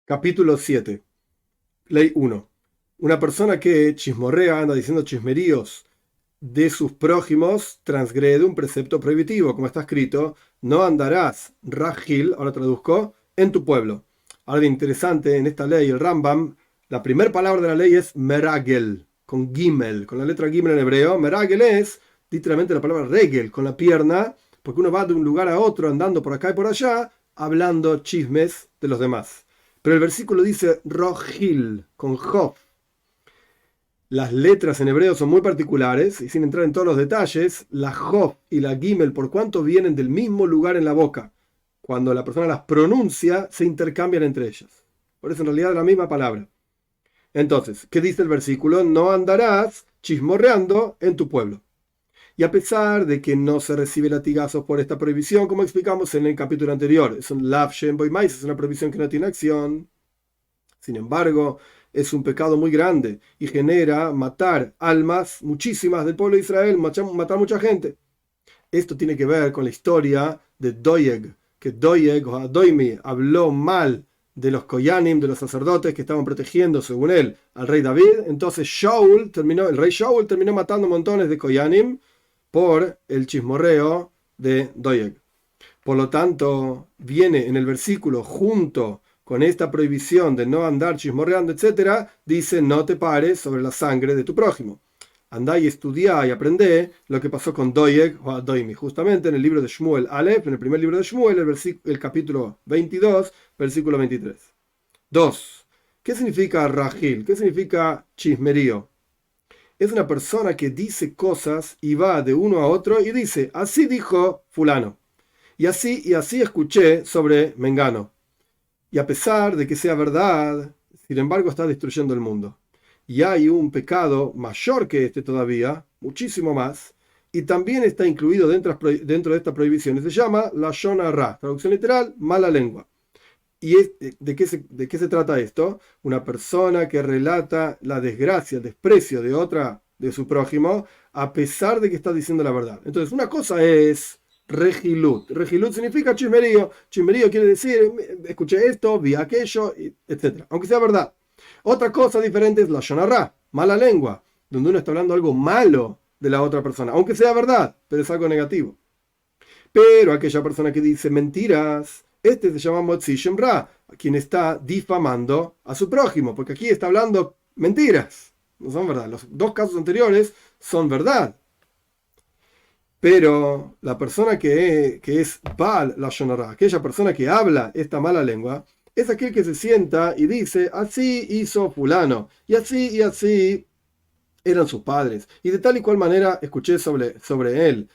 Capítulo 7. Ley 1. Una persona que chismorrea, anda diciendo chismeríos de sus prójimos, transgrede un precepto prohibitivo, como está escrito: no andarás, Rajil, ahora traduzco, en tu pueblo. Algo interesante en esta ley, el Rambam, la primera palabra de la ley es meragel, con gimel, con la letra gimel en hebreo. Meragel es literalmente la palabra regel, con la pierna, porque uno va de un lugar a otro andando por acá y por allá, hablando chismes de los demás. Pero el versículo dice Rojil, con Jof. Las letras en hebreo son muy particulares y sin entrar en todos los detalles, la Jof y la Gimel, por cuanto vienen del mismo lugar en la boca, cuando la persona las pronuncia, se intercambian entre ellas. Por eso en realidad es la misma palabra. Entonces, ¿qué dice el versículo? No andarás chismorreando en tu pueblo. Y a pesar de que no se recibe latigazos por esta prohibición, como explicamos en el capítulo anterior, es un lav shem boy mais, es una prohibición que no tiene acción. Sin embargo, es un pecado muy grande y genera matar almas, muchísimas del pueblo de Israel, matar mucha gente. Esto tiene que ver con la historia de Doeg, que Doeg o Adoimi habló mal de los Koyanim, de los sacerdotes que estaban protegiendo, según él, al rey David. Entonces el rey Shaul terminó matando montones de Koyanim por el chismorreo de Doeg. Por lo tanto, viene en el versículo junto con esta prohibición de no andar chismorreando, etcétera, dice: no te pares sobre la sangre de tu prójimo. Andá y estudiá y aprendé lo que pasó con Doeg o Adoimi, justamente en el libro de Shmuel Aleph, en el primer libro de Shmuel, el capítulo 22, versículo 23. 2. ¿Qué significa rajil? ¿Qué significa chismerío? Es una persona que dice cosas y va de uno a otro y dice: así dijo fulano, y así escuché sobre Mengano. Y a pesar de que sea verdad, sin embargo está destruyendo el mundo. Y hay un pecado mayor que este todavía, muchísimo más, y también está incluido dentro de esta prohibición, y se llama lashon hara, traducción literal, mala lengua. ¿Y de qué se trata esto? Una persona que relata la desgracia, el desprecio de su prójimo, a pesar de que está diciendo la verdad. Entonces, una cosa es regilut. Regilut significa chismerío. Chismerío quiere decir: escuché esto, vi aquello, etc. Aunque sea verdad. Otra cosa diferente es lashon hara, mala lengua, donde uno está hablando algo malo de la otra persona, aunque sea verdad, pero es algo negativo. Pero aquella persona que dice mentiras, este se llama Motzi Shem Ra, quien está difamando a su prójimo, porque aquí está hablando mentiras, no son verdad. Los dos casos anteriores son verdad. Pero la persona que es Baal Lashon Hara, aquella persona que habla esta mala lengua, es aquel que se sienta y dice: así hizo fulano, y así eran sus padres, y de tal y cual manera escuché sobre él,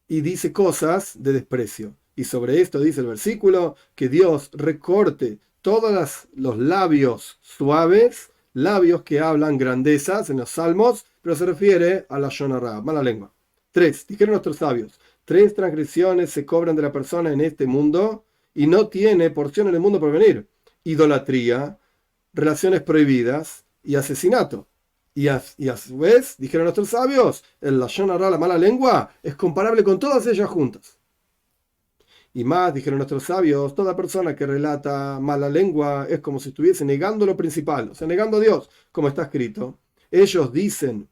y dice cosas de desprecio. Y sobre esto dice el versículo: que Dios recorte todos los labios suaves, labios que hablan grandezas en los salmos, pero se refiere a la shonara, mala lengua. 3. Dijeron nuestros sabios: 3 transgresiones se cobran de la persona en este mundo y no tiene porción en el mundo por venir: idolatría, relaciones prohibidas y asesinato. Y a su vez, dijeron nuestros sabios, el lashon hara, la mala lengua, es comparable con todas ellas juntas. Y más, dijeron nuestros sabios, toda persona que relata mala lengua es como si estuviese negando lo principal, o sea, negando a Dios, como está escrito. Ellos dicen,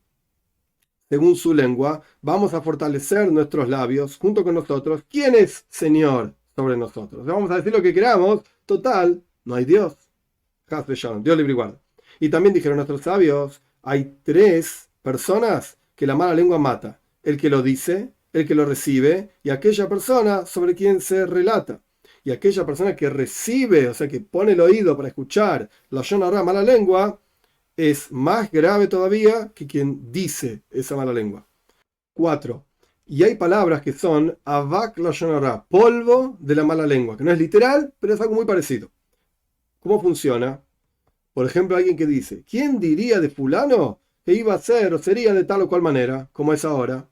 según su lengua: vamos a fortalecer nuestros labios junto con nosotros. ¿Quién es Señor sobre nosotros? O sea, vamos a decir lo que queramos, total, no hay Dios. Dios libre y guarda. Y también dijeron nuestros sabios: hay 3 personas que la mala lengua mata: el que lo dice, el que lo recibe y aquella persona sobre quien se relata. Y aquella persona que recibe, o sea, que pone el oído para escuchar la lashon hara, mala lengua, es más grave todavía que quien dice esa mala lengua. 4. Y hay palabras que son avak lashon hara, polvo de la mala lengua, que no es literal, pero es algo muy parecido. ¿Cómo funciona? Por ejemplo, alguien que dice: ¿quién diría de fulano que iba a ser o sería de tal o cual manera, como es ahora?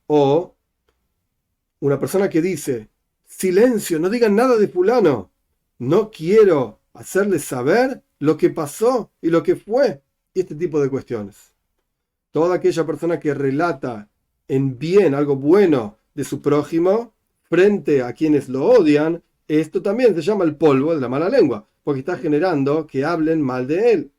O una persona que dice: silencio, no digan nada de fulano, no quiero hacerles saber lo que pasó y lo que fue. Y este tipo de cuestiones. Toda aquella persona que relata en bien algo bueno de su prójimo frente a quienes lo odian, esto también se llama el polvo de la mala lengua, porque está generando que hablen mal de él.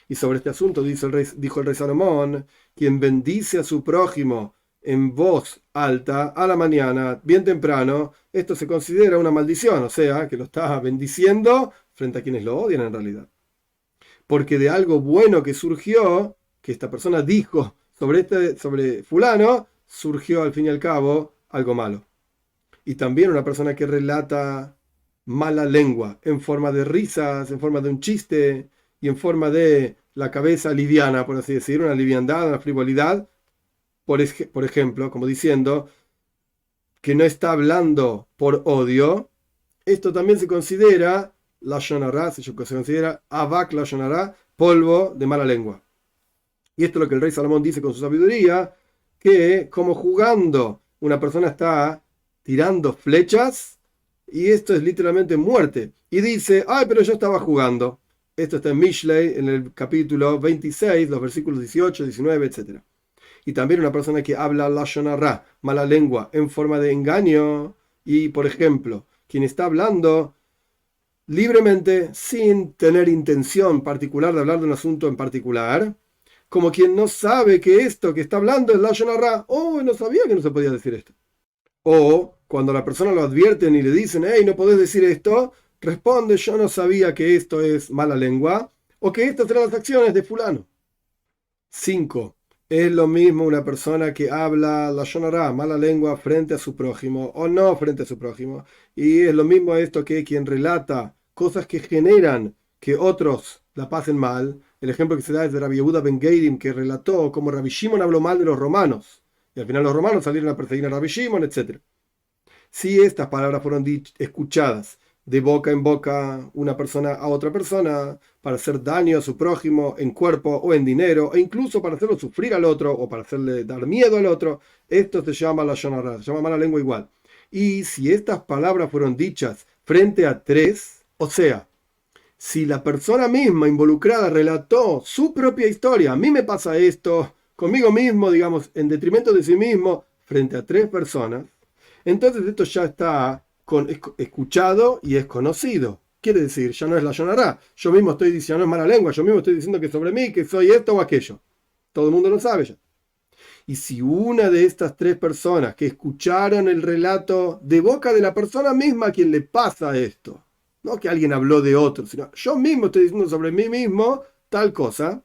Y sobre este asunto dijo el rey Salomón: quien bendice a su prójimo en voz alta a la mañana, bien temprano, esto se considera una maldición, o sea, que lo está bendiciendo frente a quienes lo odian en realidad. Porque de algo bueno que surgió, que esta persona dijo sobre fulano, surgió al fin y al cabo algo malo. Y también una persona que relata mala lengua en forma de risas, en forma de un chiste y en forma de la cabeza liviana, por así decir, una liviandad, una frivolidad, por ejemplo, como diciendo que no está hablando por odio. Esto también se considera lashon hara, se considera avak lashon hara, polvo de mala lengua. Y esto es lo que el rey Salomón dice con su sabiduría, que como jugando una persona está tirando flechas, y esto es literalmente muerte. Y dice: ay, pero yo estaba jugando. Esto está en Mishlei, en el capítulo 26, los versículos 18, 19, etc. Y también una persona que habla lashon hara, mala lengua, en forma de engaño. Y, por ejemplo, quien está hablando libremente, sin tener intención particular de hablar de un asunto en particular, como quien no sabe que esto que está hablando es lashon hara. Oh, no sabía que no se podía decir esto. O cuando la persona lo advierten y le dicen: hey, no podés decir esto, responde: yo no sabía que esto es mala lengua, o que estas eran las acciones de fulano. 5. Es lo mismo una persona que habla lashon hara, mala lengua, frente a su prójimo o no frente a su prójimo. Y es lo mismo esto que quien relata cosas que generan que otros la pasen mal. El ejemplo que se da es de Rabbi Yehuda ben Geirim, que relató cómo Rabbi Shimon habló mal de los romanos. Y al final los romanos salieron a perseguir a Rabbi Shimon, etc. Si estas palabras fueron escuchadas de boca en boca, una persona a otra persona, para hacer daño a su prójimo en cuerpo o en dinero, e incluso para hacerlo sufrir al otro o para hacerle dar miedo al otro, esto se llama lashon hara, se llama mala lengua igual. Y si estas palabras fueron dichas frente a tres, o sea, si la persona misma involucrada relató su propia historia: a mí me pasa esto, conmigo mismo, digamos, en detrimento de sí mismo, frente a tres personas, entonces esto ya está escuchado y es conocido. Quiere decir, ya no es lashon hara. Yo mismo estoy diciendo: no es mala lengua, yo mismo estoy diciendo que sobre mí, que soy esto o aquello. Todo el mundo lo sabe ya. Y si una de estas tres personas que escucharon el relato de boca de la persona misma a quien le pasa esto, no que alguien habló de otro, sino yo mismo estoy diciendo sobre mí mismo tal cosa,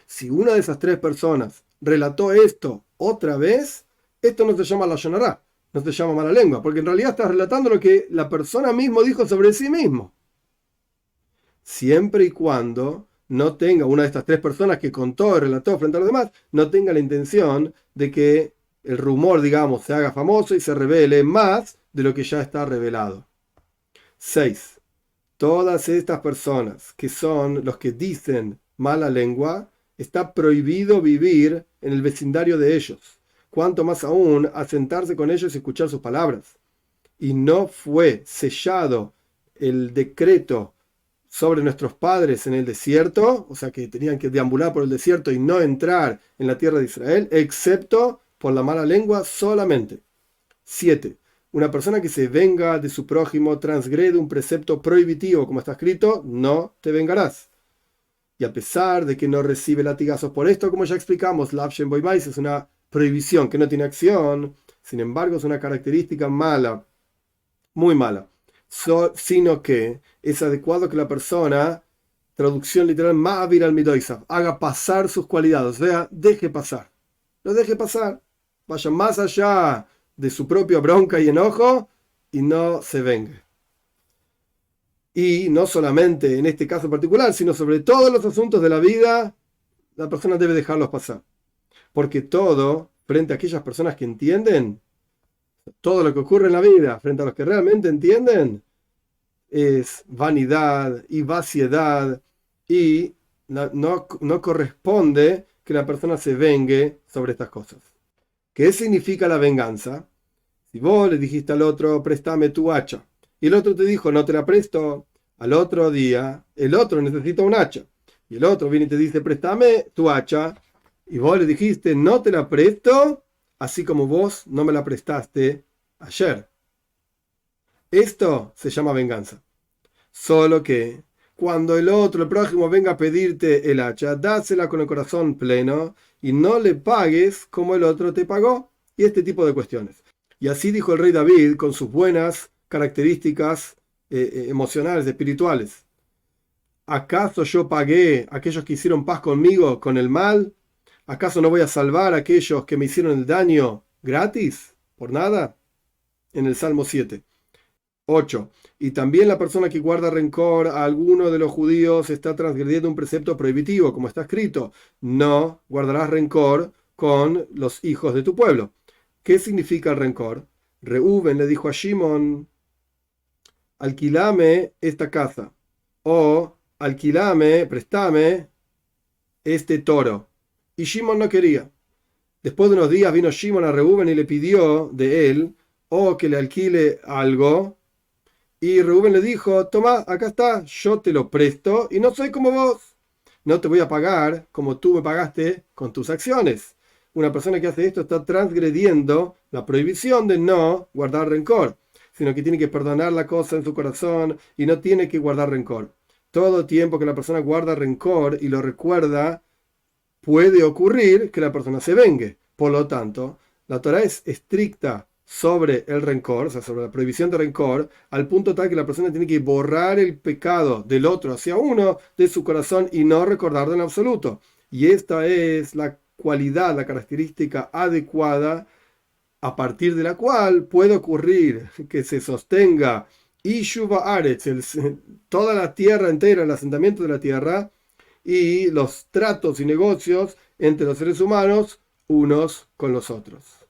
si una de esas tres personas relató esto otra vez, esto no se llama lashon hara, no se llama mala lengua, porque en realidad estás relatando lo que la persona mismo dijo sobre sí mismo. Siempre y cuando no tenga una de estas tres personas que contó y relató frente a los demás, no tenga la intención de que el rumor, digamos, se haga famoso y se revele más de lo que ya está revelado. 6. Todas estas personas que son los que dicen mala lengua, está prohibido vivir en el vecindario de ellos. Cuanto más aún asentarse con ellos y escuchar sus palabras. Y no fue sellado el decreto sobre nuestros padres en el desierto, o sea que tenían que deambular por el desierto y no entrar en la tierra de Israel, excepto por la mala lengua solamente. 7. Una persona que se venga de su prójimo transgrede un precepto prohibitivo, como está escrito: no te vengarás. Y a pesar de que no recibe latigazos por esto, como ya explicamos, Lavshen Boimais es una prohibición que no tiene acción, sin embargo es una característica mala, muy mala, sino que es adecuado que la persona, traducción literal, ma'avir al midoisaf, haga pasar sus cualidades, o sea, deje pasar, lo deje pasar, vaya más allá de su propia bronca y enojo y no se vengue. Y no solamente en este caso particular, sino sobre todos los asuntos de la vida, la persona debe dejarlos pasar. Porque todo, frente a aquellas personas que entienden, todo lo que ocurre en la vida, frente a los que realmente entienden, es vanidad y vaciedad, y no corresponde que la persona se vengue sobre estas cosas. ¿Qué significa la venganza? Si vos le dijiste al otro: préstame tu hacha, y el otro te dijo: no te la presto, al otro día el otro necesita un hacha, y el otro viene y te dice: préstame tu hacha, y vos le dijiste: no te la presto, así como vos no me la prestaste ayer. Esto se llama venganza. Solo que cuando el prójimo, venga a pedirte el hacha, dásela con el corazón pleno y no le pagues como el otro te pagó. Y este tipo de cuestiones. Y así dijo el rey David con sus buenas características emocionales, espirituales. ¿Acaso yo pagué a aquellos que hicieron paz conmigo con el mal? ¿Acaso no voy a salvar a aquellos que me hicieron el daño gratis? ¿Por nada? En el Salmo 7. 8. Y también la persona que guarda rencor a alguno de los judíos está transgrediendo un precepto prohibitivo, como está escrito: no guardarás rencor con los hijos de tu pueblo. ¿Qué significa el rencor? Reuben le dijo a Shimon: alquilame esta casa, o alquilame, préstame este toro. Y Shimon no quería. Después de unos días vino Shimon a Reuben y le pidió de él o que le alquile algo. Y Reuben le dijo: toma, acá está, yo te lo presto y no soy como vos. No te voy a pagar como tú me pagaste con tus acciones. Una persona que hace esto está transgrediendo la prohibición de no guardar rencor, sino que tiene que perdonar la cosa en su corazón y no tiene que guardar rencor. Todo tiempo que la persona guarda rencor y lo recuerda, puede ocurrir que la persona se vengue. Por lo tanto, la Torá es estricta sobre el rencor, o sea, sobre la prohibición de rencor, al punto tal que la persona tiene que borrar el pecado del otro hacia uno de su corazón y no recordarlo en absoluto. Y esta es la cualidad, la característica adecuada a partir de la cual puede ocurrir que se sostenga Ishuva Aretz, toda la tierra entera, el asentamiento de la tierra, y los tratos y negocios entre los seres humanos unos con los otros.